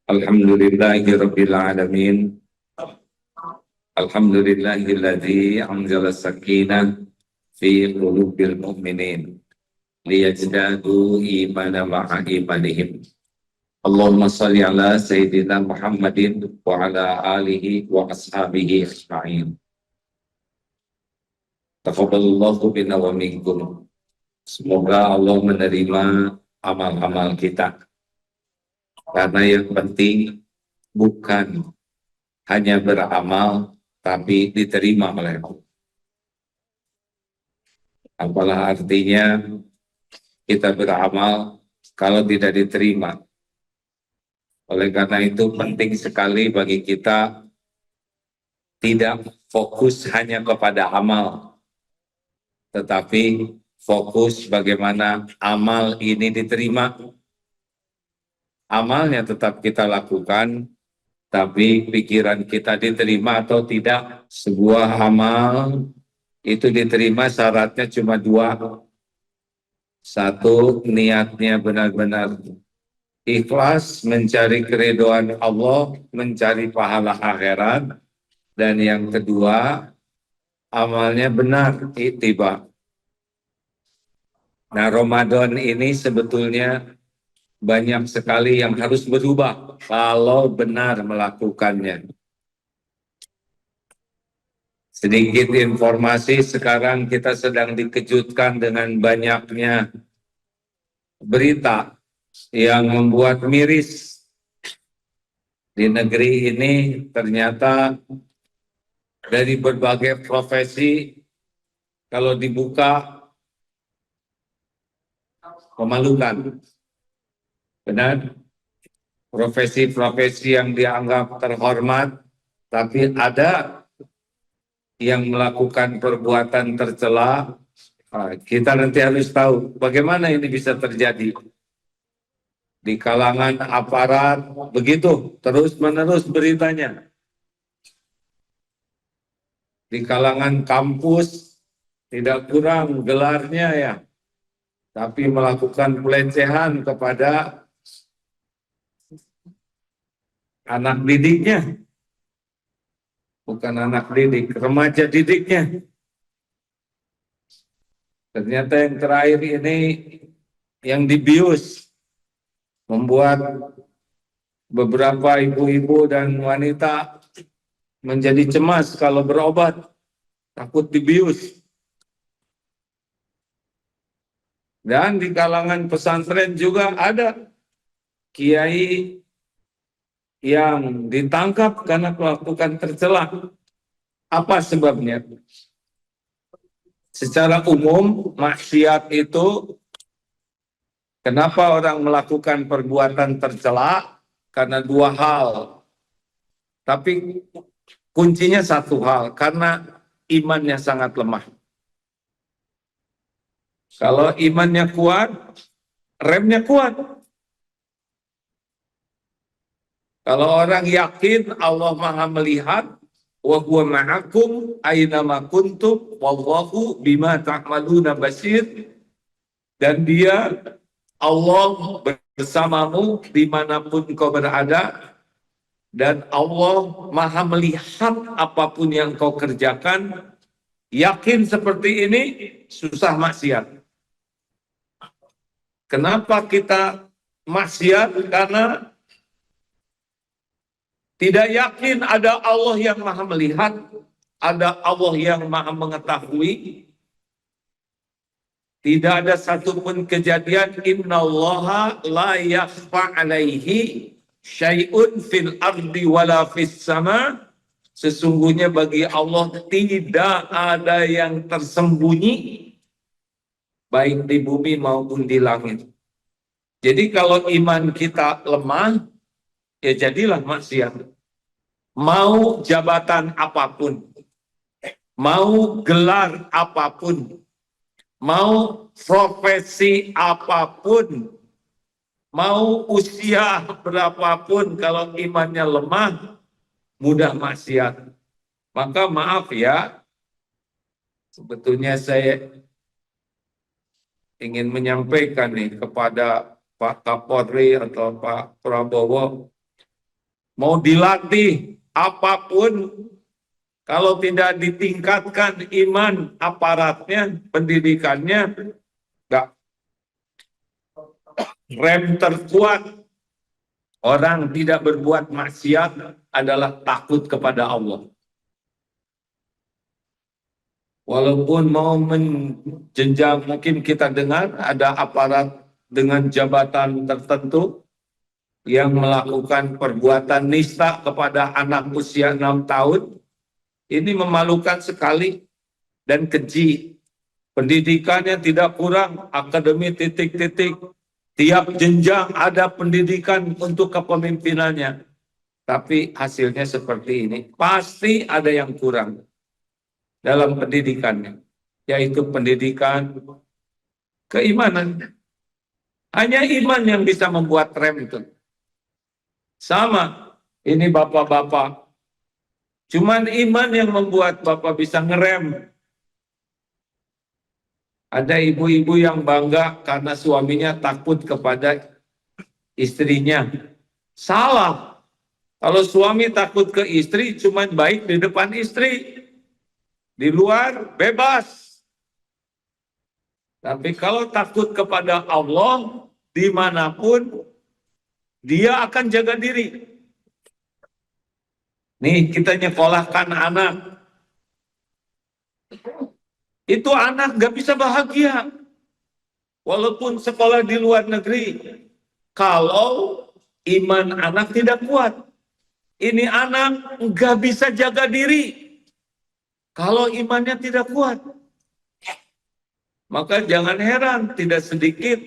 Alhamdulillahirabbil alamin. Alhamdulillahilladzi anzala sakinah fi qulubil mu'minin liyazdadu imanan ma'a imanihim. Allahumma shalli ala sayyidina Muhammadin wa ala alihi wa ashabihi ajma'in. Taqabbalallahu minna wa minkum. Semoga Allah menerima amal-amal kita. Karena yang penting bukan hanya beramal, tapi diterima oleh Allah. Apalah artinya kita beramal kalau tidak diterima. Oleh karena itu penting sekali bagi kita tidak fokus hanya kepada amal, tetapi fokus bagaimana amal ini diterima. Amalnya tetap kita lakukan, tapi pikiran kita diterima atau tidak. Sebuah amal itu diterima syaratnya cuma dua. Satu, niatnya benar-benar ikhlas mencari keridhaan Allah, mencari pahala akhirat. Dan yang kedua, amalnya benar, ittiba. Nah, Ramadan ini sebetulnya banyak sekali yang harus berubah kalau benar melakukannya. Sedikit informasi, sekarang kita sedang dikejutkan dengan banyaknya berita yang membuat miris. Di negeri ini ternyata dari berbagai profesi kalau dibuka memalukan. Benar, profesi-profesi yang dianggap terhormat, tapi ada yang melakukan perbuatan tercela. Kita nanti harus tahu bagaimana ini bisa terjadi. Di kalangan aparat, begitu terus-menerus beritanya. Di kalangan kampus, tidak kurang gelarnya ya, tapi melakukan pelecehan kepada anak didiknya, bukan anak didik, remaja didiknya. Ternyata yang terakhir ini yang dibius, membuat beberapa ibu-ibu dan wanita menjadi cemas kalau berobat, takut dibius. Dan di kalangan pesantren juga ada kiai yang ditangkap karena melakukan tercela. Apa sebabnya? Secara umum, maksiat itu, kenapa orang melakukan perbuatan tercela? Karena dua hal. Tapi kuncinya satu hal, karena imannya sangat lemah. Kalau imannya kuat, remnya kuat. Kalau orang yakin Allah Maha melihat, wa huwa ma'akum aina ma kuntum wallahu bima ta'maluna basir, dan dia Allah bersamamu dimanapun kau berada, dan Allah Maha melihat apapun yang kau kerjakan. Yakin seperti ini susah maksiat. Kenapa kita maksiat? Karena tidak yakin ada Allah yang Maha melihat, ada Allah yang Maha mengetahui. Tidak ada satupun kejadian innallaha la yakhfa alaihi syai'un fil ardi wala fis sama. Sesungguhnya bagi Allah tidak ada yang tersembunyi baik di bumi maupun di langit. Jadi kalau iman kita lemah, ya jadilah maksiat. Mau jabatan apapun, mau gelar apapun, mau profesi apapun, mau usia berapapun, kalau imannya lemah, mudah maksiat. Maka maaf ya, sebetulnya saya ingin menyampaikan nih kepada Pak Kapolri atau Pak Prabowo, mau dilatih apapun, kalau tidak ditingkatkan iman aparatnya, pendidikannya, nggak rem terkuat orang tidak berbuat maksiat adalah takut kepada Allah. Walaupun mau menjenjang, mungkin kita dengar ada aparat dengan jabatan tertentu yang melakukan perbuatan nista kepada anak usia 6 tahun. Ini memalukan sekali dan keji. Pendidikannya tidak kurang, akademi titik-titik. Tiap jenjang ada pendidikan untuk kepemimpinannya. Tapi hasilnya seperti ini. Pasti ada yang kurang dalam pendidikannya, yaitu pendidikan keimanan. Hanya iman yang bisa membuat rem itu. Sama, ini bapak-bapak. Cuman iman yang membuat bapak bisa ngerem. Ada ibu-ibu yang bangga karena suaminya takut kepada istrinya. Salah. Kalau suami takut ke istri, cuman baik di depan istri. Di luar, bebas. Tapi kalau takut kepada Allah, dimanapun, dia akan jaga diri. Nih, kita nyekolahkan anak. Itu anak gak bisa bahagia. Walaupun sekolah di luar negeri. Kalau iman anak tidak kuat. Ini anak gak bisa jaga diri. Kalau imannya tidak kuat. Maka jangan heran, tidak sedikit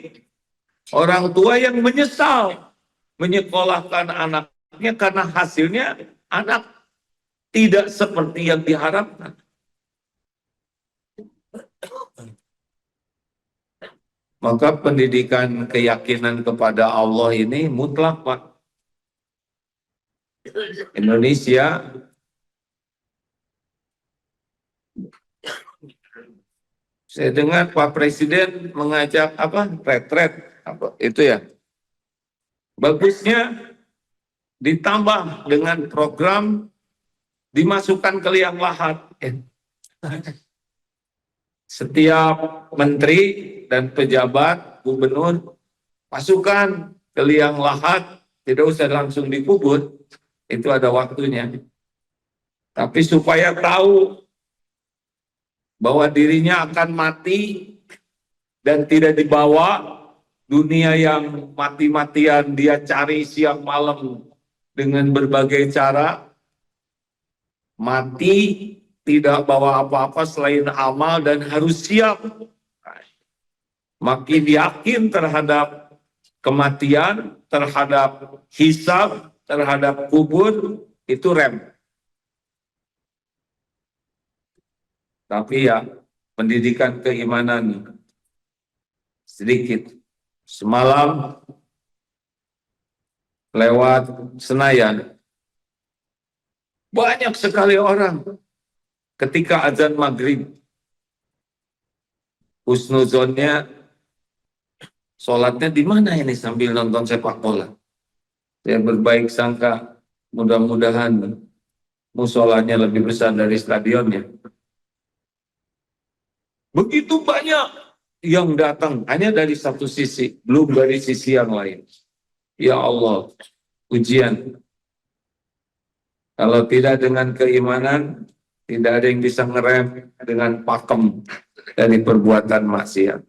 orang tua yang menyesal menyekolahkan anaknya karena hasilnya anak tidak seperti yang diharapkan. Maka pendidikan keyakinan kepada Allah ini mutlak, Pak. Indonesia saya dengar Pak Presiden mengajak retret itu ya. Bagusnya ditambah dengan program dimasukkan ke liang lahat. Setiap menteri dan pejabat, gubernur, masukkan ke liang lahat, tidak usah langsung dikubur, itu ada waktunya. Tapi supaya tahu bahwa dirinya akan mati dan tidak dibawa dunia yang mati-matian dia cari siang malam dengan berbagai cara, mati tidak bawa apa-apa selain amal dan harus siap. Makin yakin terhadap kematian, terhadap hisab, terhadap kubur, itu rem. Tapi ya, pendidikan keimanan sedikit. Semalam lewat Senayan, banyak sekali orang ketika azan maghrib, husnuzonnya, sholatnya di mana ini sambil nonton sepak bola. Saya berbaik sangka, mudah-mudahan musolanya lebih besar dari stadionnya. Begitu banyak yang datang, hanya dari satu sisi, belum dari sisi yang lain. Ya Allah, ujian. Kalau tidak dengan keimanan, tidak ada yang bisa ngerem dengan pakem dari perbuatan maksiat.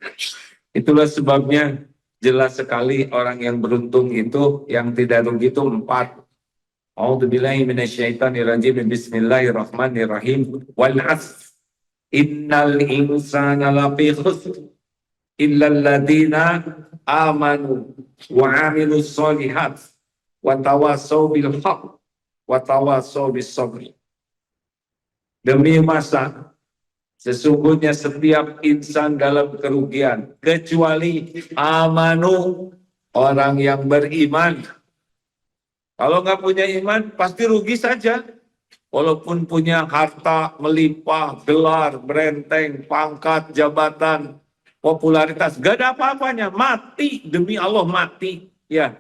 Itulah sebabnya jelas sekali orang yang beruntung itu, yang tidak rugi itu 4. A'udzubillahi minasyaitonirrajim. Bismillahirrahmanirrahim. Wal 'asr. Innal insana lafi khusr illa alladziina amanu wa 'amilus shalihat wa tawassaw bil haqq wa tawassaw bis sabr. Demi masa, sesungguhnya setiap insan dalam kerugian, kecuali amanu, orang yang beriman. Kalau nggak punya iman, pasti rugi saja. Walaupun punya harta melimpah, gelar, berenteng, pangkat, jabatan, popularitas, gak ada apa-apanya. Mati, demi Allah mati. Ya.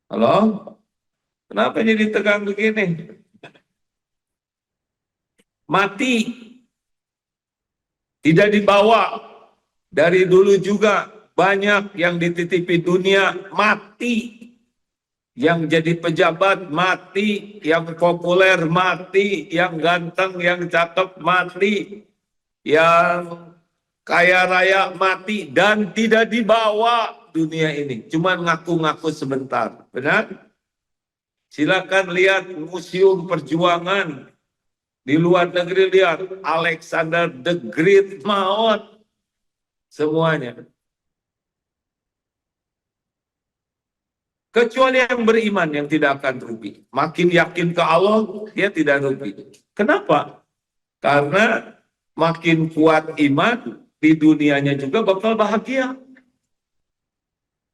Halo? Kenapa jadi tegang begini? Mati, tidak dibawa. Dari dulu juga banyak yang dititipi dunia mati. Yang jadi pejabat mati, yang populer mati, yang ganteng, yang cakep mati, yang kaya raya mati, dan tidak dibawa dunia ini. Cuma ngaku-ngaku sebentar. Benar? Silakan lihat museum perjuangan di luar negeri, lihat Alexander the Great, maut semuanya. Kecuali yang beriman yang tidak akan rugi. Makin yakin ke Allah, dia tidak rugi. Kenapa? Karena makin kuat iman, di dunianya juga bakal bahagia.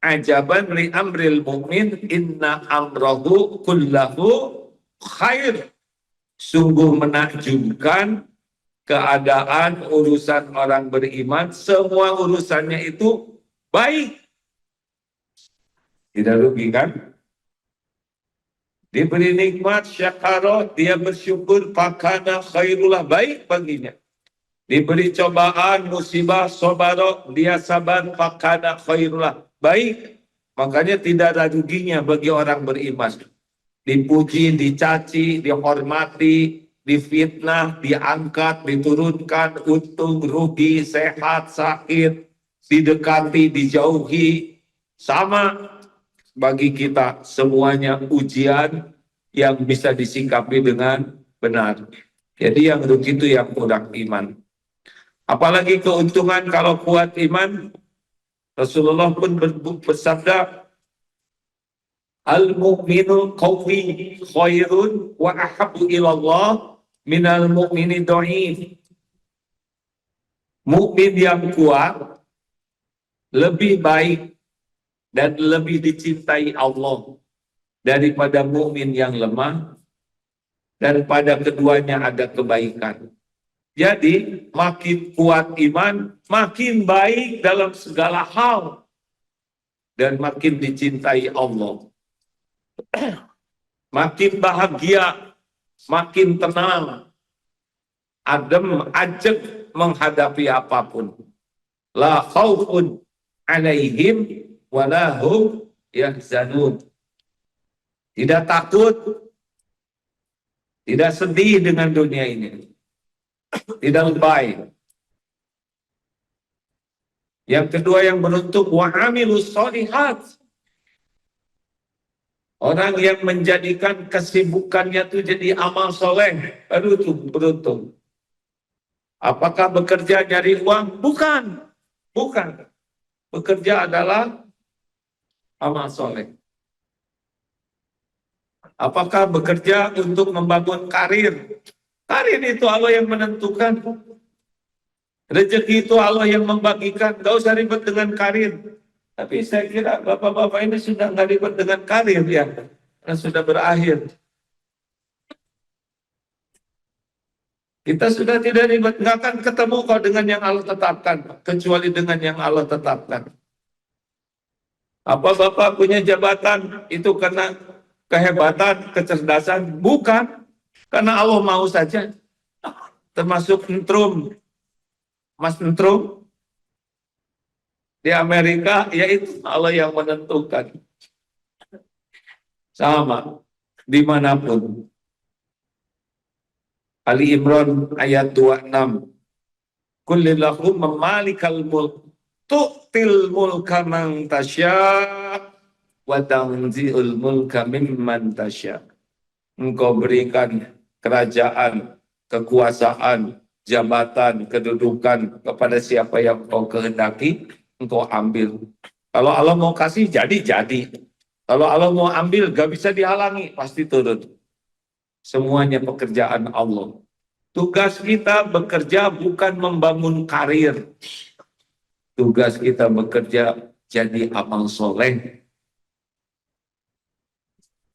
Ajaban li amril mu'min inna amrahu kullahu khair. Sungguh menakjubkan keadaan urusan orang beriman, semua urusannya itu baik. Tidak rugi kan? Diberi nikmat, syakara, dia bersyukur, fakana khairullah, baik baginya. Diberi cobaan, musibah, sobaro, dia sabar, fakana khairullah, baik. Makanya tidak ada ruginya bagi orang beriman. Dipuji, dicaci, dihormati, difitnah, diangkat, diturunkan, untung, rugi, sehat, sakit, didekati, dijauhi, sama. Bagi kita semuanya ujian yang bisa disikapi dengan benar. Jadi yang rugi itu yang kurang iman. Apalagi keuntungan kalau kuat iman. Rasulullah pun bersabda, al-mu'minu qawi khairun wa ahabbu ilallah minal mu'mini dha'if. Mukmin yang kuat lebih baik dan lebih dicintai Allah daripada mukmin yang lemah, dan pada keduanya ada kebaikan. Jadi makin kuat iman, makin baik dalam segala hal dan makin dicintai Allah. Makin bahagia, makin tenang, adem, ajeg menghadapi apapun. La khaufun alaihim walahum yahzanun. Tidak takut, tidak sedih dengan dunia ini, tidak lebay. Yang kedua yang beruntung, wa amilus sholihat. Orang yang menjadikan kesibukannya itu jadi amal soleh, beruntung. Apakah bekerja nyari uang? Bukan. Bekerja adalah amal soleh. Apakah bekerja untuk membangun karir? Karir itu Allah yang menentukan. Rezeki itu Allah yang membagikan. Gak usah ribet dengan karir. Tapi saya kira bapak-bapak ini sudah nggak ribet dengan karir ya. Karena sudah berakhir. Kita sudah tidak ribet. Nggak akan ketemu kok dengan yang Allah tetapkan. Kecuali dengan yang Allah tetapkan. Apa bapak punya jabatan itu karena kehebatan, kecerdasan? Bukan. Karena Allah mau saja. Termasuk Entrum. Mas Entrum di Amerika, yaitu Allah yang menentukan. Sama. Dimanapun. Ali Imran ayat 26. Kullillahu memalikal mulk. Tu'til mulka man tasya' wa tanzi'ul mulka mimman tasya'. Engkau berikan kerajaan, kekuasaan, jabatan, kedudukan kepada siapa yang engkau kehendaki, engkau ambil. Kalau Allah mau kasih, jadi. Kalau Allah mau ambil, gak bisa dihalangi, pasti turun. Semuanya pekerjaan Allah. Tugas kita bekerja bukan membangun karir. Tugas kita bekerja jadi amal soleh.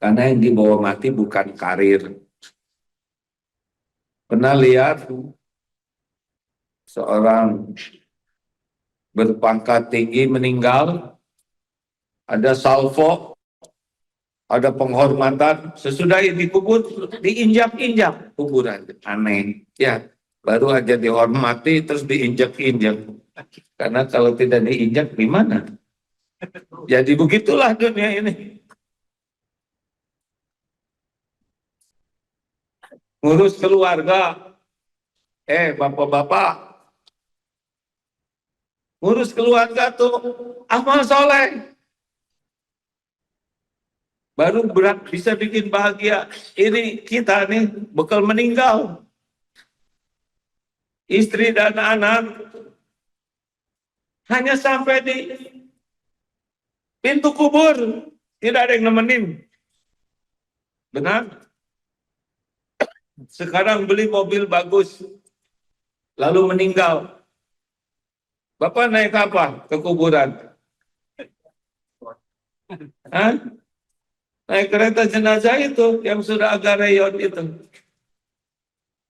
Karena yang dibawa mati bukan karir. Pernah lihat seorang berpangkat tinggi meninggal, ada salvo ada penghormatan, sesudah dikubur diinjak-injak kuburan, aneh ya. Baru aja dihormati terus diinjak-injak, karena kalau tidak diinjak gimana? Jadi begitulah dunia ini. Ngurus keluarga, bapak-bapak, ngurus keluarga tuh amal soleh, baru berat bisa bikin bahagia. Ini kita nih bekal meninggal, istri dan anak hanya sampai di pintu kubur, tidak ada yang nemenin. Benar? Sekarang beli mobil bagus, lalu meninggal. Bapak naik apa ke kuburan? Hah? Naik kereta jenazah itu yang sudah agak reyon itu.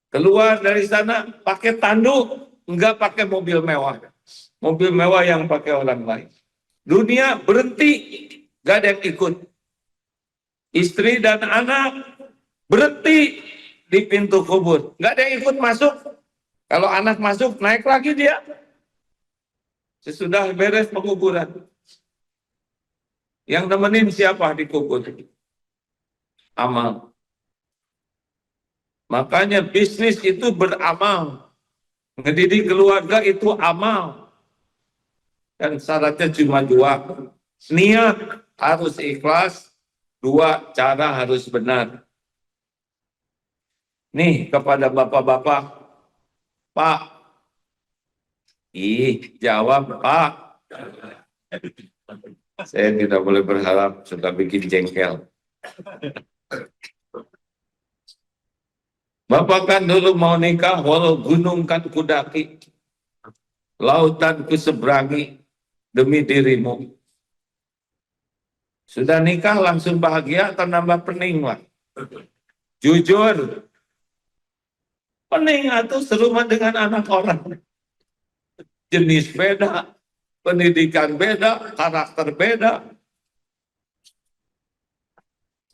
Keluar dari sana pakai tanduk, enggak pakai mobil mewah. Mobil mewah yang pakai orang lain. Dunia berhenti, gak ada yang ikut. Istri dan anak berhenti di pintu kubur, gak ada yang ikut masuk. Kalau anak masuk, naik lagi dia. Sesudah beres penguburan. Yang nemenin siapa di kubur? Amal. Makanya bisnis itu beramal. Ngedidik keluarga itu amal. Dan syaratnya cuma dua. Niat harus ikhlas. Dua, cara harus benar. Nih kepada bapak-bapak. Pak. Jawab Pak. Saya tidak boleh berharap sudah bikin jengkel. Bapak kan dulu mau nikah, walau gunung kan kudaki, lautan ku seberangi demi dirimu. Sudah nikah langsung bahagia atau nambah pening, Pak? Jujur, pening atau serumah dengan anak orang. Jenis beda, pendidikan beda, karakter beda.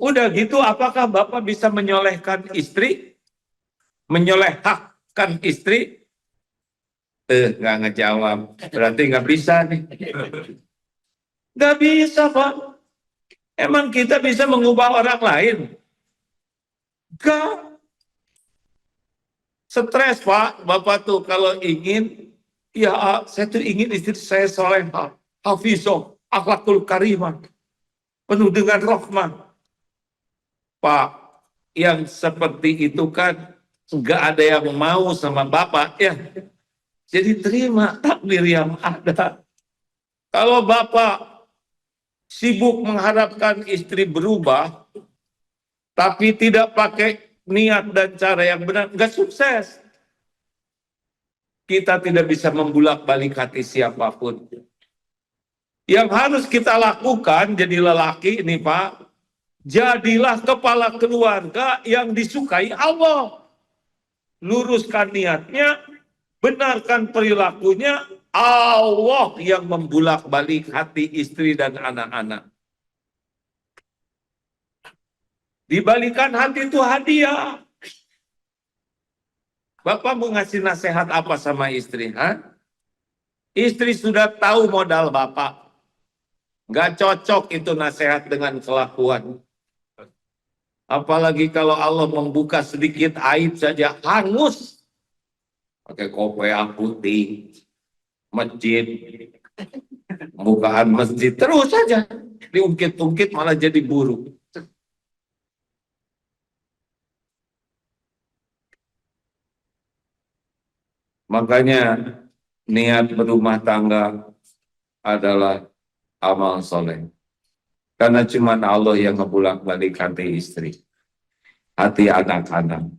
Udah gitu, apakah Bapak bisa menyolehkan istri? Menyolehkan istri? Nggak ngejawab. Berarti nggak bisa nih. Nggak bisa, Pak. Emang kita bisa mengubah orang lain? Nggak. Stres, Pak. Bapak tuh kalau ingin, ya saya tuh ingin istri saya solehah, hafizah, akhlakul karimah, penuh dengan rahmah. Pak, yang seperti itu kan nggak ada yang mau sama Bapak, ya. Jadi terima takdir yang ada. Kalau Bapak sibuk mengharapkan istri berubah, tapi tidak pakai niat dan cara yang benar, nggak sukses. Kita tidak bisa membulak-balik hati siapapun. Yang harus kita lakukan jadi lelaki ini, Pak, jadilah kepala keluarga yang disukai Allah. Luruskan niatnya, benarkan perilakunya, Allah yang membulak-balik hati istri dan anak-anak. Dibalikan hati itu hadiah. Bapak mau ngasih nasihat apa sama istri? Istri sudah tahu modal Bapak. Nggak cocok itu nasihat dengan kelakuan. Apalagi kalau Allah membuka sedikit aib saja, hangus. Pakai kopiah putih, masjid, pembukaan masjid, terus saja. Diungkit-ungkit malah jadi buruk. Makanya niat berumah tangga adalah amal soleh. Karena cuma Allah yang ngebulak-balik hati istri, hati anak-anak.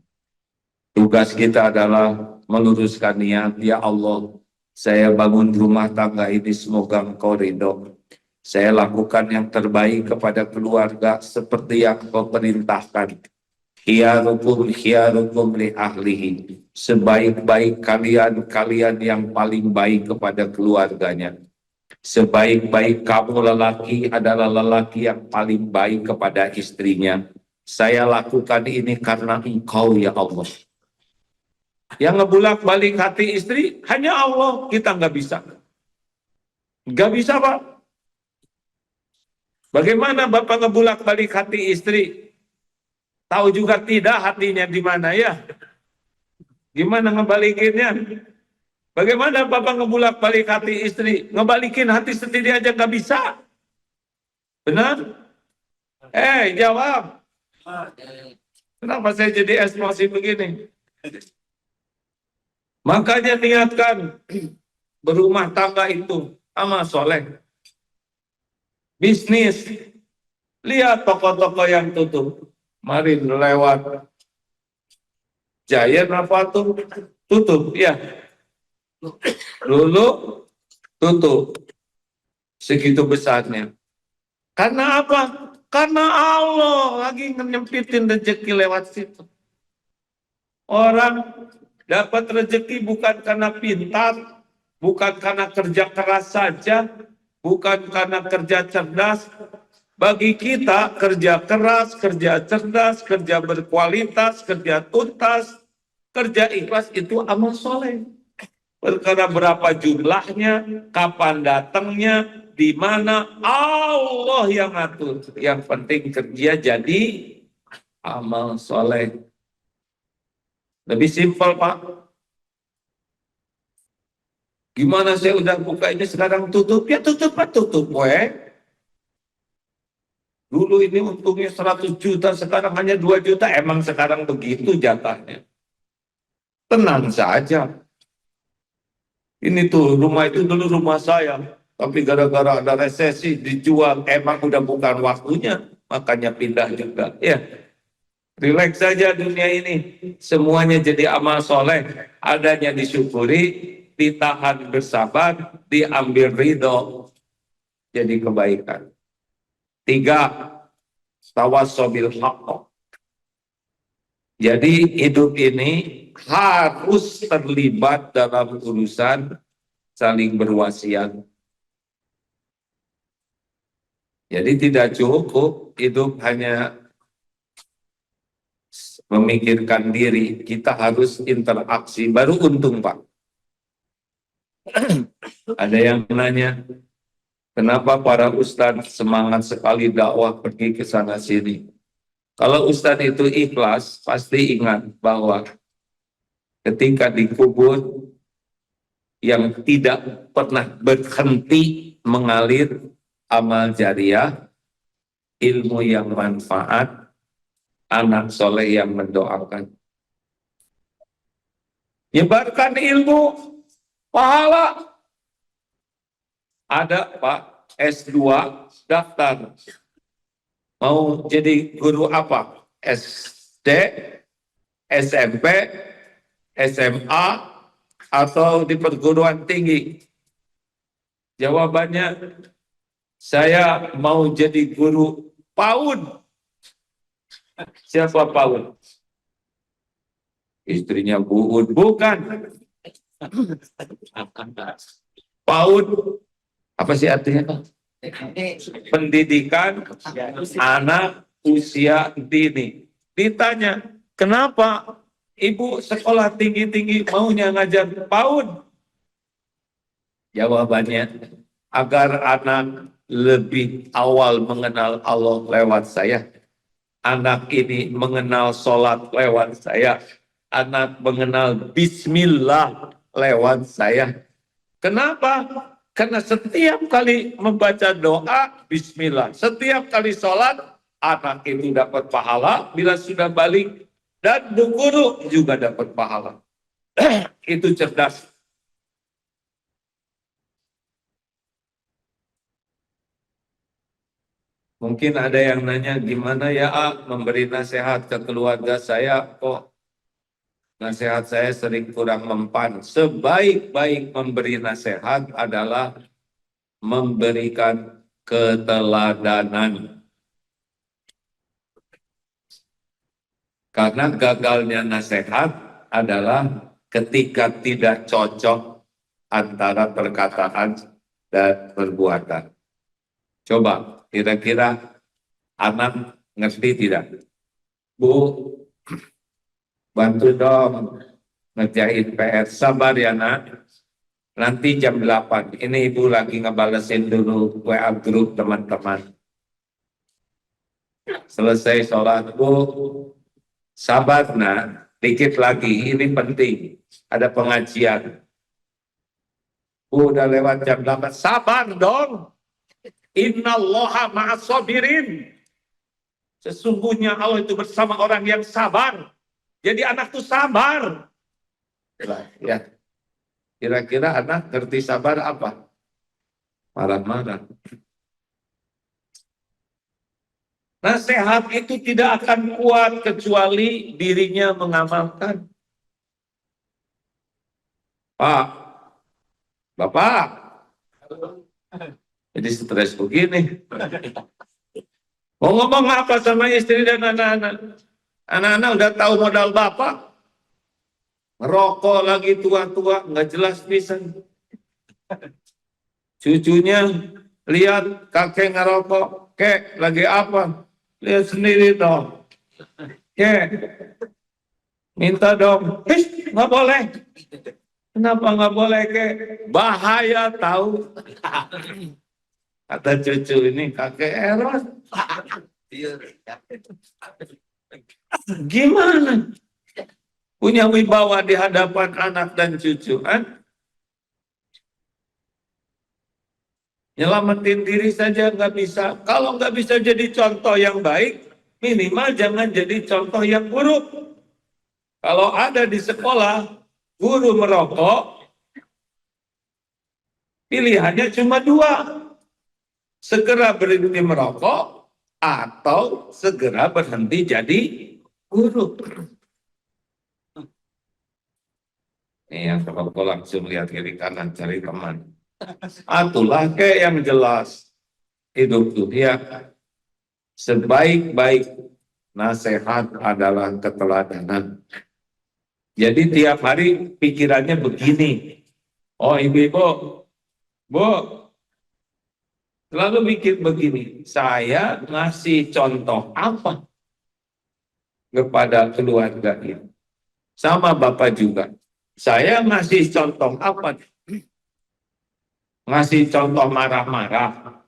Tugas kita adalah meluruskan niat, ya Allah, saya bangun rumah tangga ini semoga Engkau ridho. Saya lakukan yang terbaik kepada keluarga seperti yang Engkau perintahkan. Khiyarukum li ahlihi. Sebaik-baik kalian, kalian yang paling baik kepada keluarganya. Sebaik-baik kamu lelaki adalah lelaki yang paling baik kepada istrinya. Saya lakukan ini karena engkau ya Allah. Yang ngebulak-balik hati istri hanya Allah, kita nggak bisa. Nggak bisa, Pak. Bagaimana Bapak ngebulak-balik hati istri? Tahu juga tidak hatinya di mana ya? Gimana ngebalikinnya? Bagaimana Bapak ngebulak-balik hati istri? Ngebalikin hati sendiri aja nggak bisa. Benar? Jawab. Kenapa saya jadi emosi begini? Makanya niatkan berumah tangga itu amal soleh. Bisnis. Lihat toko-toko yang tutup. Mari lewat Giant apa tuh? Tutup, ya. Dulu tutup. Segitu besarnya. Karena apa? Karena Allah lagi nyempitin rezeki lewat situ. Orang dapat rezeki bukan karena pintar, bukan karena kerja keras saja, bukan karena kerja cerdas. Bagi kita, kerja keras, kerja cerdas, kerja berkualitas, kerja tuntas, kerja ikhlas itu amal soleh. Perkara berapa jumlahnya, kapan datangnya, di mana Allah yang ngatur. Yang penting kerja jadi amal soleh. Lebih simpel, Pak. Gimana saya udah buka ini sekarang tutup? Ya tutup, Pak, tutup, weh. Dulu ini untungnya 100 juta, sekarang hanya 2 juta. Emang sekarang begitu jatahnya. Tenang saja. Ini tuh, rumah itu dulu rumah saya. Tapi gara-gara ada resesi, dijual. Emang udah bukan waktunya. Makanya pindah juga. Ya, relax saja dunia ini. Semuanya jadi amal soleh. Adanya disyukuri, ditahan bersabar, diambil ridho. Jadi kebaikan. 3, tawasobil haqq. Jadi hidup ini harus terlibat dalam urusan saling berwasiat. Jadi tidak cukup hidup hanya memikirkan diri, kita harus interaksi, baru untung, Pak. Ada yang nanya, kenapa para ustadz semangat sekali dakwah pergi ke sana sini? Kalau ustadz itu ikhlas, pasti ingat bahwa ketika dikubur yang tidak pernah berhenti mengalir amal jariah, ilmu yang manfaat, anak soleh yang mendoakan. Nyebarkan ilmu, pahala. Ada, Pak, S2, daftar. Mau jadi guru apa? SD, SMP, SMA, atau di perguruan tinggi? Jawabannya, saya mau jadi guru PAUD. Siapa PAUD? Istrinya Bu Ud. Bukan. PAUD, apa sih artinya? Pendidikan anak usia dini. Ditanya, kenapa ibu sekolah tinggi-tinggi maunya ngajar PAUD? Jawabannya, agar anak lebih awal mengenal Allah lewat saya. Anak ini mengenal sholat lewat saya. Anak mengenal bismillah lewat saya. Kenapa? Karena setiap kali membaca doa, bismillah. Setiap kali sholat, anak itu dapat pahala. Bila sudah balik, dan bu guru juga dapat pahala. Itu cerdas. Mungkin ada yang nanya, gimana ya memberi nasihat ke keluarga saya, kok nasihat saya sering kurang mempan. Sebaik-baik memberi nasihat adalah memberikan keteladanan. Karena gagalnya nasihat adalah ketika tidak cocok antara perkataan dan perbuatan. Coba, kira-kira anak ngerti tidak? Bu, bantu dong ngerjain PR. Sabar ya nak, nanti jam 8. Ini ibu lagi ngebalesin dulu WA grup teman-teman. Selesai sholat, Bu, sabar nak, dikit lagi, ini penting, ada pengajian. Bu, udah lewat jam 8, sabar dong. Innallaha ma'as-sabirin. Sesungguhnya Allah itu bersama orang yang sabar. Jadi anak tuh sabar. Ya, kira-kira anak ngerti sabar apa? Marah-marah. Nasihat itu tidak akan kuat kecuali dirinya mengamalkan. Pak, Bapak, jadi stres begini. Mau ngomong apa sama istri dan anak-anak? Anak-anak udah tahu modal Bapak. Ngerokok lagi tua-tua, nggak jelas bisa. Cucunya lihat kakek ngerokok, kek lagi apa? Lihat sendiri dong. Kek, minta dong. Nggak boleh. Kenapa nggak boleh, kek? Bahaya tahu. Kata cucu ini kakek Eros. Gimana? Punya wibawa di hadapan anak dan cucu, kan? Nyelamatin diri saja nggak bisa. Kalau nggak bisa jadi contoh yang baik, minimal jangan jadi contoh yang buruk. Kalau ada di sekolah, guru merokok, pilihannya cuma dua. Segera berhenti merokok, atau segera berhenti jadi guru. Ini yang merokok langsung lihat kiri kanan, cari teman. Atulah kayak yang jelas hidup dunia, sebaik-baik nasihat adalah keteladanan. Jadi tiap hari pikirannya begini, oh ibu-ibu, Bu, selalu mikir begini, saya ngasih contoh apa kepada keluarga ini, sama Bapak juga, saya ngasih contoh apa? Ngasih contoh marah-marah,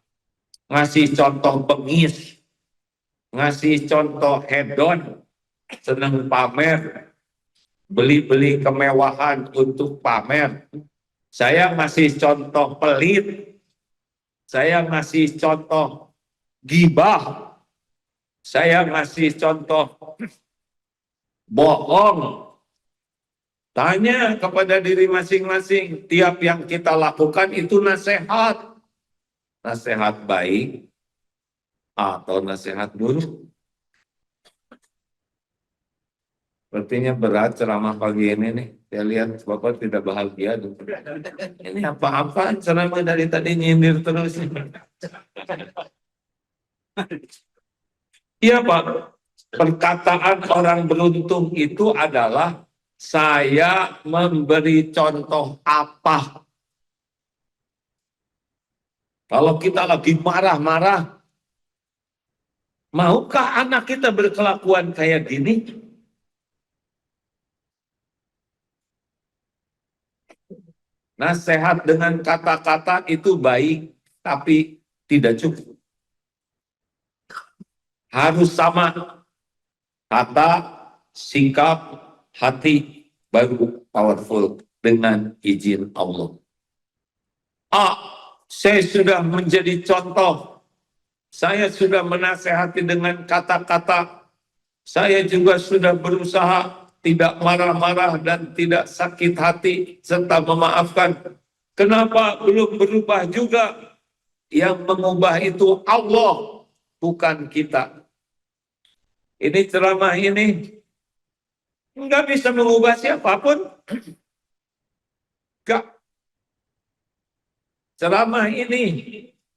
ngasih contoh bengis, ngasih contoh hedon, senang pamer, beli-beli kemewahan untuk pamer. Saya ngasih contoh pelit, saya ngasih contoh gibah, saya ngasih contoh bohong. Tanya kepada diri masing-masing, tiap yang kita lakukan itu nasihat. Nasihat baik atau nasihat buruk. Sepertinya berat ceramah pagi ini nih. Saya lihat Bapak tidak bahagia. Ini apa-apa ceramah dari tadi nyindir terus. Iya Pak, perkataan orang beruntung itu adalah saya memberi contoh apa. Kalau kita lagi marah-marah, maukah anak kita berkelakuan kayak gini? Nasihat dengan kata-kata itu baik, tapi tidak cukup. Harus sama kata, sikap, hati, baru powerful dengan izin Allah. Saya sudah menjadi contoh. Saya sudah menasehati dengan kata-kata. Saya juga sudah berusaha tidak marah-marah dan tidak sakit hati serta memaafkan. Kenapa belum berubah juga? Yang mengubah itu Allah, bukan kita. Ini ceramah ini nggak bisa mengubah siapapun. Nggak. Ceramah ini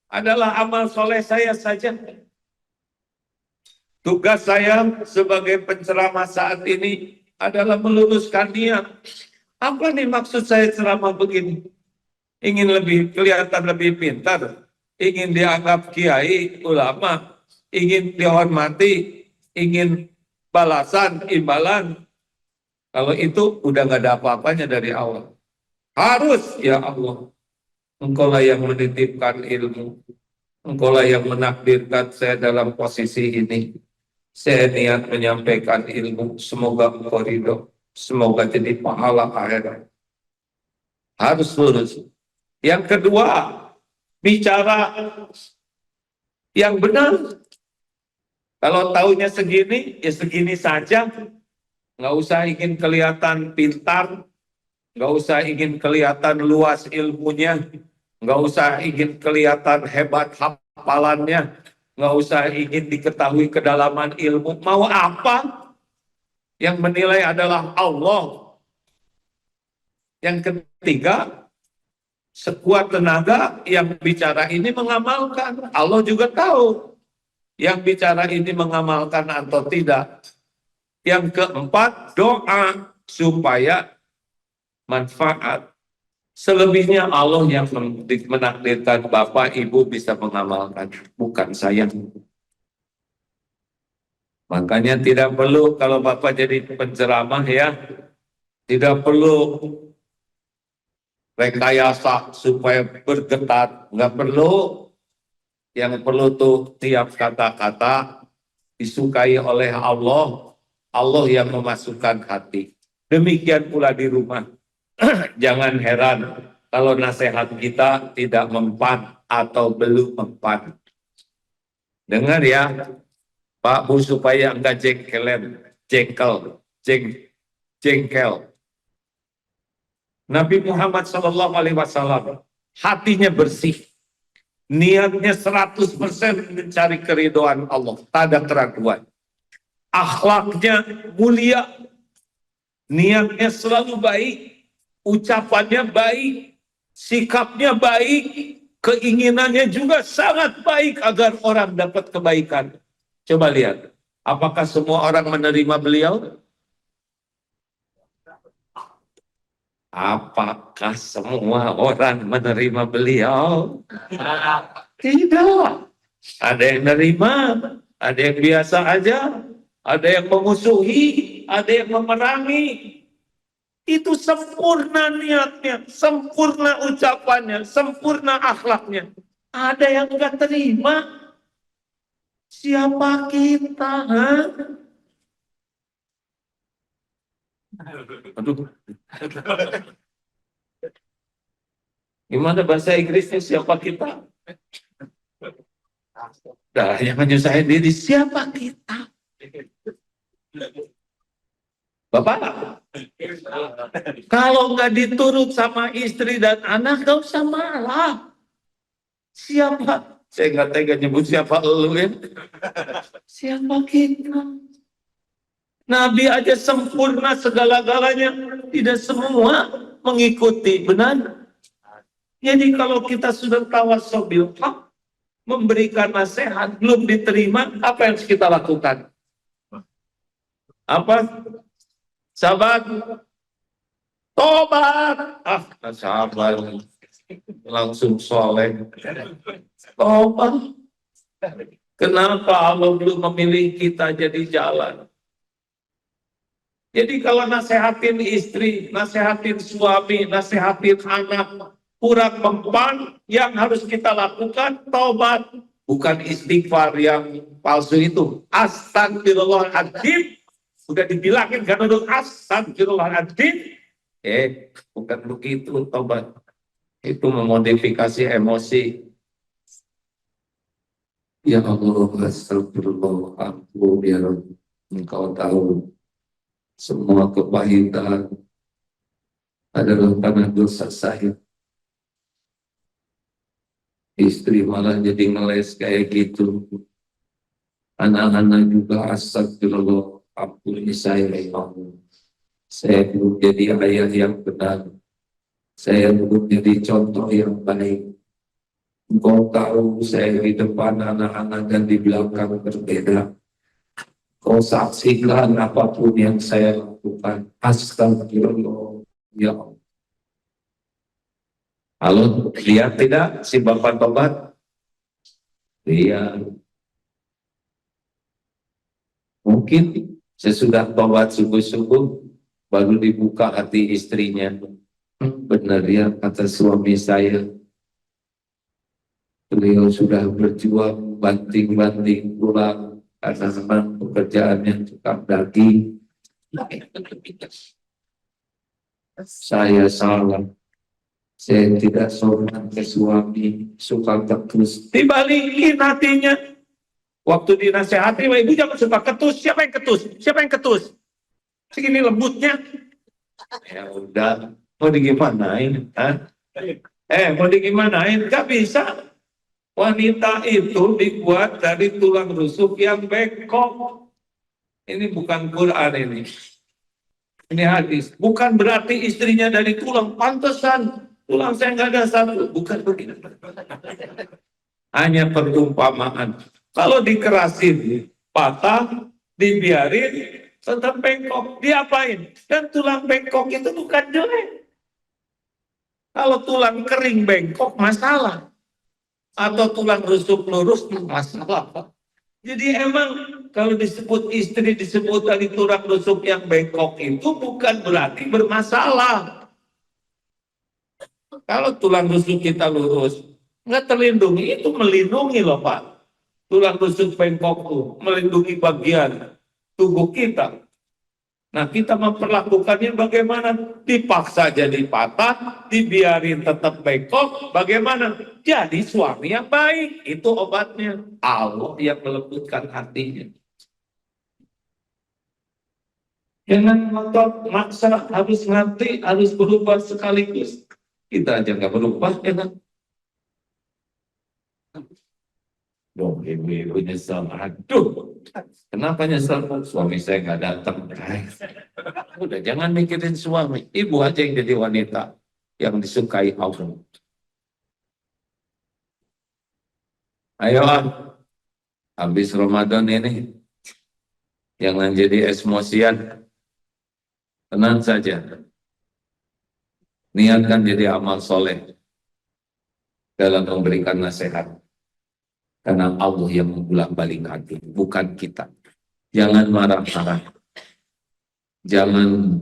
adalah amal soleh saya saja. Tugas saya sebagai penceramah saat ini adalah meluruskan niat. Apa nih maksud saya ceramah begini? ingin lebih kelihatan lebih pintar, ingin dianggap kiai, ulama, ingin dihormati, ingin balasan, imbalan. Kalau itu udah nggak ada apa-apanya dari awal. Harus, ya Allah, Engkaulah yang menitipkan ilmu, Engkaulah yang menakdirkan saya dalam posisi ini. Saya niat menyampaikan ilmu, semoga Engkau ridho, semoga jadi pahala akhirat. Harus lurus. Yang kedua, bicara yang benar. Kalau tahunya segini, ya segini saja. Nggak usah ingin kelihatan pintar, nggak usah ingin kelihatan luas ilmunya, nggak usah ingin kelihatan hebat hafalannya, nggak usah ingin diketahui kedalaman ilmu. Mau apa? Yang menilai adalah Allah. Yang ketiga, sekuat tenaga yang bicara ini mengamalkan. Allah juga tahu yang bicara ini mengamalkan atau tidak. Yang keempat, doa supaya manfaat. Selebihnya Allah yang menakdirkan Bapak Ibu bisa mengamalkan, bukan saya. Makanya tidak perlu kalau Bapak jadi penceramah ya, tidak perlu rekayasa supaya bergetar, nggak perlu. Yang perlu tuh tiap kata-kata disukai oleh Allah, Allah yang memasukkan hati. Demikian pula di rumah. Jangan heran kalau nasihat kita tidak mempan atau belum mempan. Dengar ya, Pak Bu, supaya enggak jengkel. Nabi Muhammad SAW hatinya bersih, niatnya 100% mencari keridhaan Allah, tak ada keraguan. Akhlaknya mulia, niatnya selalu baik, ucapannya baik, sikapnya baik, keinginannya juga sangat baik agar orang dapat kebaikan. Coba lihat, apakah semua orang menerima beliau? Apakah semua orang menerima beliau? Tidak. Ada yang menerima, ada yang biasa aja, ada yang memusuhi, ada yang memerangi. Itu sempurna niatnya, sempurna ucapannya, sempurna akhlaknya. Ada yang enggak terima. Siapa kita? Ha? Aduh. Gimana bahasa Inggrisnya siapa kita? Nah, jangan nyusahin diri. Siapa kita? Bapak, kalau nggak diturut sama istri dan anak, nggak usah marah. Siapa? Saya nggak tega nyebut siapa lu ya. Siapa kita? Nabi aja sempurna segala-galanya. Tidak semua mengikuti, benar? Jadi kalau kita sudah tawasobil hak, memberikan nasihat, belum diterima, apa yang harus kita lakukan? Apa? Sahabat, tobat. Sahabat, langsung soleh. Tobat. Kenapa Allah belum memilih kita jadi jalan? Jadi kalau nasehatin istri, nasehatin suami, nasehatin anak, kurang mempan, yang harus kita lakukan taubat, bukan istighfar yang palsu itu. Astagfirullahaladzim, sudah dibilangin kan untuk astagfirullahaladzim, bukan begitu taubat. Itu memodifikasi emosi. Ya Allah, astagfirullah, ampun ya Rabbi, Engkau tahu semua kepahitan adalah karena dosa saya. Istri malah jadi ngeles kayak gitu. Anak-anak juga astagfirullah, ampuni saya ya Allah. Saya belum jadi ayah yang benar. Saya belum jadi contoh yang baik. Engkau tahu saya di depan anak-anak dan di belakang berbeda. Kau saksikan apapun yang saya lakukan. Astagfirullah ya Allah. Halo, lihat tidak si Bapak tobat? Lihat. Mungkin sesudah tobat subuh-subuh baru dibuka hati istrinya. Benar ya kata suami saya. Beliau sudah berjuang banting-banting pulang karena memang pekerjaannya tukang daging. Saya salah. Saya tidak sopan ke suami, suka ketus. Dibalikin hatinya. Waktu dinasehati, ibu jangan suka ketus. Siapa yang ketus? Siapa yang ketus? Segini lembutnya. Ya udah, mau digimanain? Mau digimanain? Gak bisa. Wanita itu dibuat dari tulang rusuk yang bengkok. Ini bukan Quran ini. Ini hadis. Bukan berarti istrinya dari tulang, pantesan tulang saya nggak ada satu. Bukan begitu. Hanya perumpamaan. Kalau dikerasin, patah, dibiarin, tetap bengkok. Diapain? Dan tulang bengkok itu bukan jelek. Kalau tulang kering bengkok, masalah. Atau tulang rusuk lurus, masalah. Jadi emang kalau disebut istri disebut dari tulang rusuk yang bengkok itu bukan berarti bermasalah. Kalau tulang rusuk kita lurus, nggak terlindungi, itu melindungi loh Pak. Tulang rusuk bengkok itu melindungi bagian tubuh kita. Nah kita memperlakukannya bagaimana? Dipaksa jadi patah, dibiarin tetap bengkok, bagaimana? Jadi suami yang baik, itu obatnya. Allah yang melembutkan hatinya. Jangan ngotot, maksa, harus ngerti, harus berubah sekaligus. Kita aja nggak berubah, ya kan? Dong, ibu nyesel. Aduh, kenapa nyesel? Suami saya nggak datang. Udah, jangan mikirin suami. Ibu aja yang jadi wanita yang disukai Allah. Ayo, habis Ramadan ini, jangan jadi emosian. Tenang saja. Niatkan jadi amal soleh dalam memberikan nasihat. Karena Allah yang membolak-balik hati, bukan kita. Jangan marah-marah. Jangan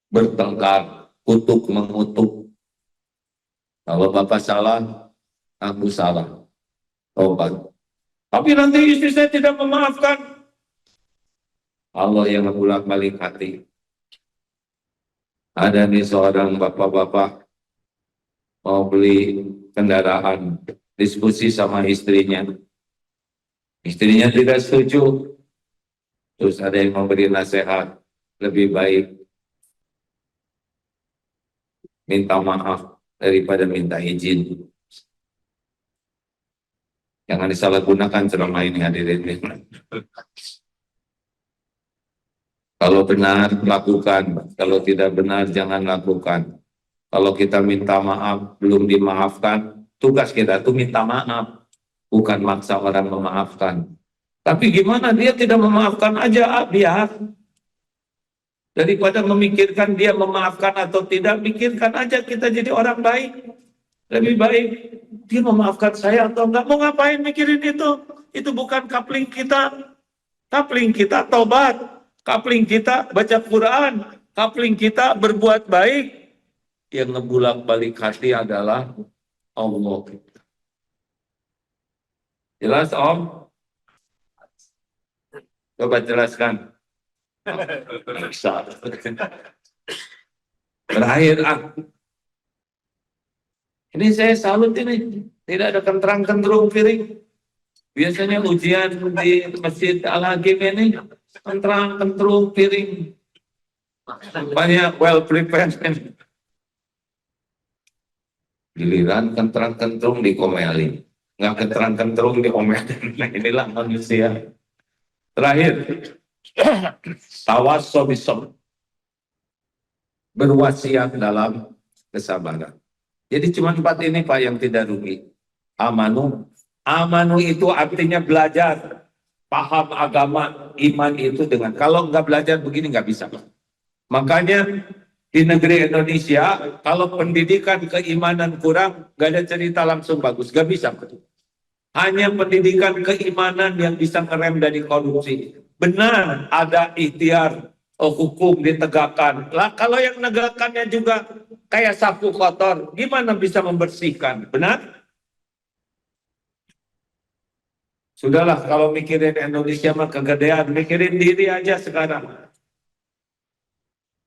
bertengkar, kutuk mengutuk. Kalau Bapak salah, aku salah. Tobat. Tapi nanti istri saya tidak memaafkan. Allah yang membolak-balik hati. Ada nih seorang bapak-bapak mau beli kendaraan, diskusi sama istrinya. Istrinya tidak setuju. Terus ada yang memberi nasihat, lebih baik minta maaf daripada minta izin. Jangan disalahgunakan ceramah ini hadirin. Kalau benar lakukan, kalau tidak benar jangan lakukan. Kalau kita minta maaf belum dimaafkan, tugas kita itu minta maaf, bukan maksa orang memaafkan. Tapi gimana dia tidak memaafkan aja, biar. Daripada memikirkan dia memaafkan atau tidak, pikirkan aja kita jadi orang baik. Lebih baik dia memaafkan saya atau enggak, mau ngapain mikirin itu? Itu bukan kapling kita. Kapling kita tobat, kapling kita baca Quran, kapling kita berbuat baik. Yang ngebulak-balik hati adalah Allah. Jelas Om? Coba jelaskan. Terakhir ini saya salut ini, tidak ada kentrang-kentrung piring. Biasanya ujian di Masjid Al-Hakim ini kentrang-kentrung piring. Banyak well prepared. Giliran kentrang-kentrung dikomelin, nggak kentrang-kentrung diomelin. Nah, inilah manusia. Terakhir, tawasobisob, berwasiat dalam kesabaran. Jadi cuma 4 ini Pak yang tidak rugi. Amanu itu artinya belajar, paham agama, iman itu dengan. Kalau nggak belajar begini nggak bisa Pak. Makanya Di negeri Indonesia, kalau pendidikan keimanan kurang, gak ada cerita langsung bagus, gak bisa. Hanya pendidikan keimanan yang bisa ngerem dari korupsi. Benar ada ikhtiar hukum ditegakkan. Lah kalau yang negakkannya juga kayak sapu kotor, gimana bisa membersihkan? Benar? Sudahlah, kalau mikirin Indonesia mah kegedean, mikirin diri aja sekarang.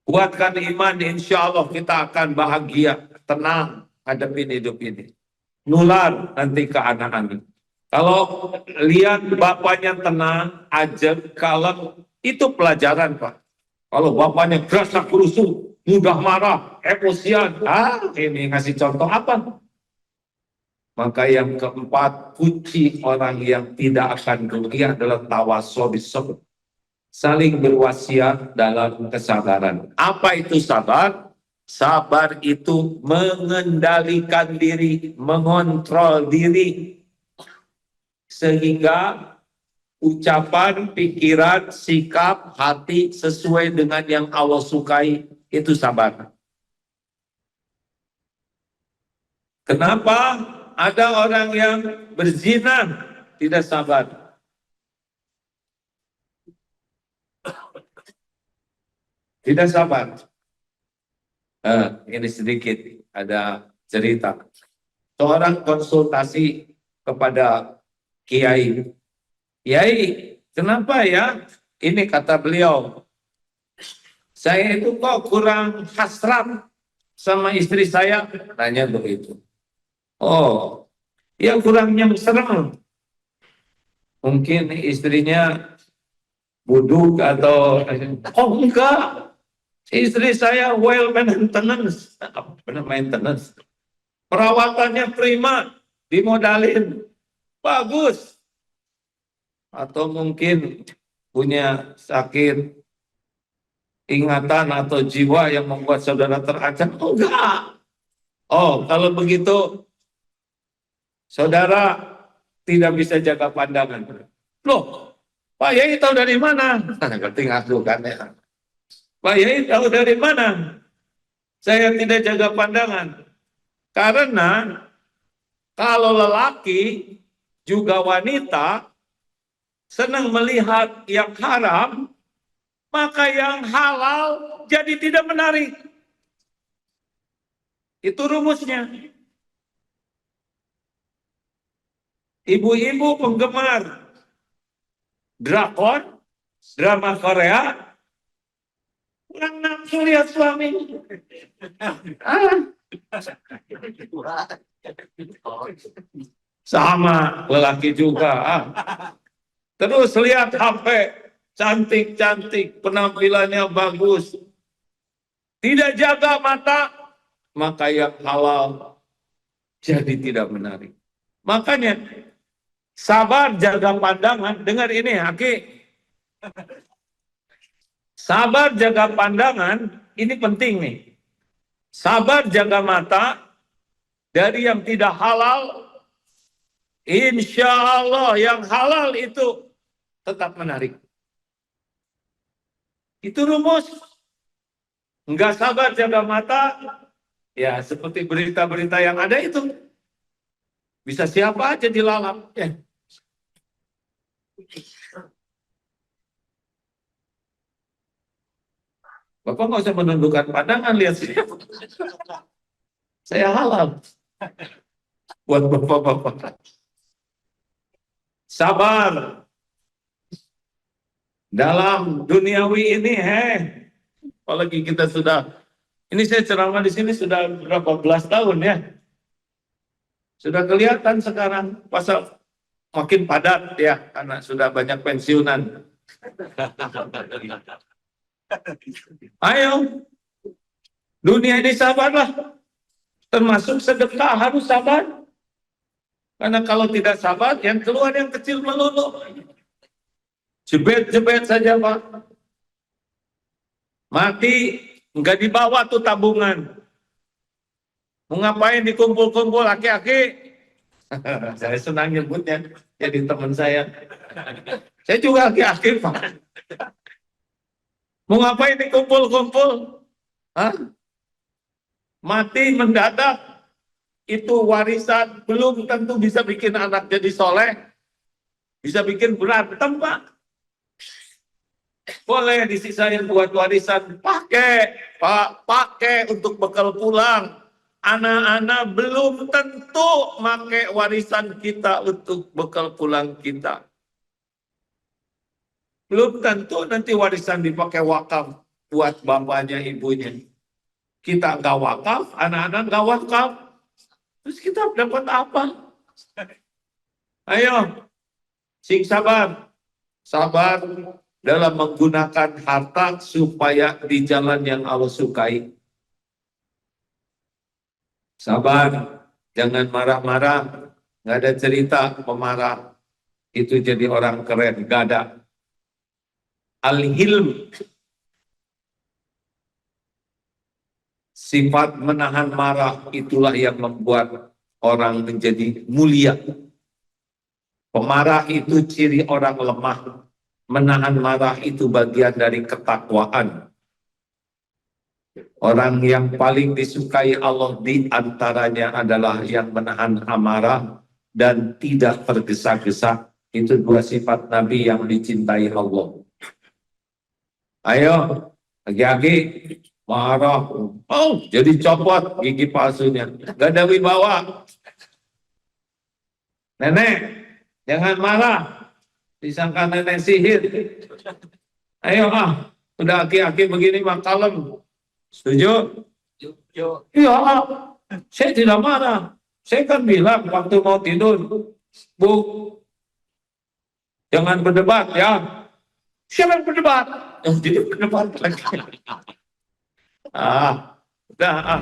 Kuatkan iman, insya Allah kita akan bahagia, tenang hadapin hidup ini. Nular nanti ke anak-anak. Kalau lihat bapaknya tenang, ajar, kalem, itu pelajaran Pak. Kalau bapaknya gerasa kerusuh, mudah marah, emosian, ini ngasih contoh apa? Maka yang keempat, kunci orang yang tidak akan rugi adalah tawasul bisabr. Saling berwasiat dalam kesabaran. Apa itu sabar? Sabar itu mengendalikan diri, mengontrol diri. Sehingga ucapan, pikiran, sikap, hati sesuai dengan yang Allah sukai, itu sabar. Kenapa ada orang yang berzina tidak sabar? Tidak sabar. Ini sedikit ada cerita. Seorang konsultasi kepada Kiai. Kiai, kenapa ya? Ini kata beliau, saya itu kok kurang hasrat sama istri saya. Tanya begitu. Oh, yang kurang serem. Mungkin istrinya buduk atau enggak. Istri saya well maintenance. Maintenance. Perawatannya prima, dimodalin. Bagus. Atau mungkin punya sakit ingatan atau jiwa yang membuat saudara terancam. Enggak. Oh, kalau begitu saudara tidak bisa jaga pandangan. Loh, Pak Yai tahu dari mana? Ngerti ngaku kan ya. Pak Yai tahu dari mana? Saya tidak jaga pandangan. Karena kalau lelaki juga wanita senang melihat yang haram, maka yang halal jadi tidak menarik. Itu rumusnya. Ibu-ibu penggemar drakor, drama Korea, kurang nafsu lihat suami. Sama lelaki juga. Terus lihat HP, cantik-cantik, penampilannya bagus. Tidak jaga mata, maka yang halal jadi tidak menarik. Makanya sabar jaga pandangan. Dengar ini, Aki. Sabar jaga pandangan, ini penting nih. Sabar jaga mata dari yang tidak halal. Insya Allah yang halal itu tetap menarik. Itu rumus. Enggak sabar jaga mata, ya seperti berita-berita yang ada itu. Bisa siapa aja dilalap. Ya. Bapak nggak usah menundukkan pandangan, lihat siapa. Saya halal. Buat bapak-bapak. Sabar. Dalam duniawi ini, apalagi kita sudah, ini saya ceramah di sini sudah berapa belas tahun ya. Sudah kelihatan sekarang pasal makin padat ya, karena sudah banyak pensiunan. Ayo, dunia ini sabarlah. Termasuk sedekah harus sabar. Karena kalau tidak sabar, yang keluar yang kecil melulu. Jebet-jebet saja Pak. Mati, nggak dibawa tuh tabungan. Mau ngapain dikumpul-kumpul aki-aki? Saya senang nyebutnya, jadi teman saya. Saya juga aki-aki Pak. Mau ngapain dikumpul-kumpul? Hah? mati mendadak, itu warisan belum tentu bisa bikin anak jadi soleh, bisa bikin berantem, Pak. Boleh disisain buat warisan, pakai, Pak, pakai untuk bekal pulang. Anak-anak belum tentu pakai warisan kita untuk bekal pulang kita. Belum tentu nanti warisan dipakai wakaf buat bapaknya, ibunya. Kita nggak wakaf, anak-anak nggak wakaf. Terus kita dapat apa? Ayo, sing sabar. Sabar dalam menggunakan harta supaya di jalan yang Allah sukai. Sabar, jangan marah-marah. Nggak ada cerita pemarah. Itu jadi orang keren, nggak ada. Al-hilm, sifat menahan marah, itulah yang membuat orang menjadi mulia. Pemarah itu ciri orang lemah. Menahan marah itu bagian dari ketakwaan. Orang yang paling disukai Allah di antaranya adalah yang menahan amarah dan tidak tergesa-gesa. Itu dua sifat Nabi yang dicintai Allah. Ayo, lagi-lagi marah. Oh, jadi copot gigi palsunya. Gak ada wibawa. Nenek, jangan marah. Disangka nenek sihir. Ayo udah aki-aki begini mah kalem. Setuju? Iya, saya tidak marah. Saya kan bilang waktu mau tidur, Bu, jangan berdebat ya. Siapa yang berdebat? Jadi berdebat lagi. Udah.